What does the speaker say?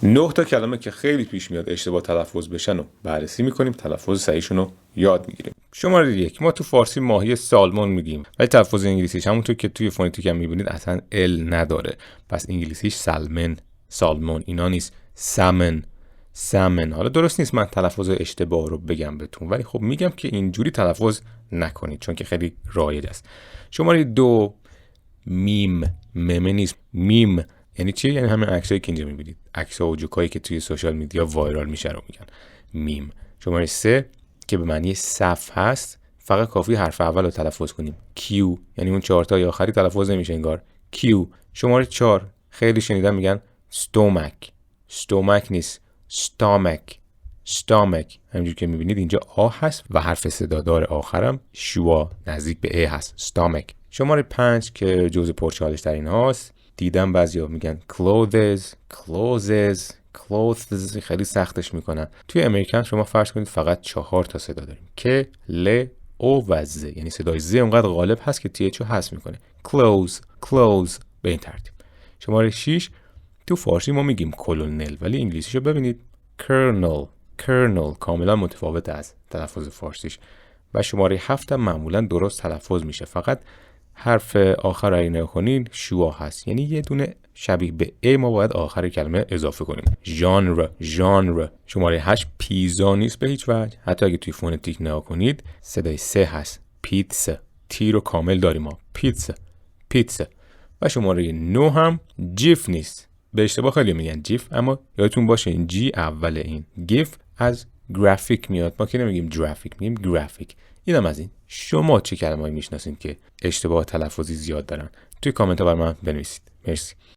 9 تا کلمه که خیلی پیش میاد اشتباه تلفظ بشن و بررسی میکنیم، تلفظ صحیحشون رو یاد میگیریم. شماره 1، ما تو فارسی ماهی سالمون میگیم، ولی تلفظ انگلیسیش همونطور که توی فونتیک هم میبینید اصلا ال نداره، پس انگلیسیش سالمن، سالمون اینا نیست، سامن، سامن. حالا درست نیست من تلفظ اشتباه رو بگم بهتون، ولی خب میگم که اینجوری تلفظ نکنید چون که خیلی رایج است. شماره 2، میم، ممه نیست، میم یعنی چی؟ یعنی همین عکسایی که اینجا میبینید، عکس‌ها و جوکایی که توی سوشال میدیا وایرال میشه رو میگن میم. شماره 3 که به معنی صف هست، فقط کافی حرف اول رو تلفظ کنیم، کیو، یعنی اون 4 تای آخری تلفظ نمیشه انگار، کیو. شماره 4 خیلی شنیدم میگن ستومک، ستومک نیست، ستامک، ستامک. همینجور که میبینید اینجا آ هست و حرف صدادار آخرم شوا نزدیک به ای هست، ستامک. شماره 5 که جزء پرچالش ترین هاست، دیدم بعضیا میگن clothes، clothes خیلی سختش میکنن. توی امریکن شما فرض کنید فقط 4 تا صدا داریم که ل، او و ز، یعنی صدای ز اونقدر غالب هست که تی اچ رو حذف میکنه، clothes به این ترتیب. شماره 6 تو فارسی ما میگیم کلونل، ولی انگلیسیشو ببینید colonel کاملا متفاوت از تلفظ فارسیش. و شماره 7 معمولا درست تلفظ میشه، فقط حرف آخر رو نگاه کنین شوا هست، یعنی یه دونه شبیه به ای ما باید آخر کلمه اضافه کنیم، ژانر. شماره 8 پیزا نیست به هیچ وجه، حتی اگه توی فونتیک نگاه کنید صدای سه هست، پیتزا، تی رو کامل داریم ما، پیتزا. و شماره 9 هم جیف نیست، به اشتباه خیلی میگن جیف، اما یادتون باشه این جی اول این گیف از گرافیک میاد، ما که نمیگیم جرافیک، میگیم گرافیک. اینم از این. شما چه کلمه‌ای میشناسید که اشتباه تلفظی زیاد دارن؟ توی کامنت ها بر من بنویسید. مرسی.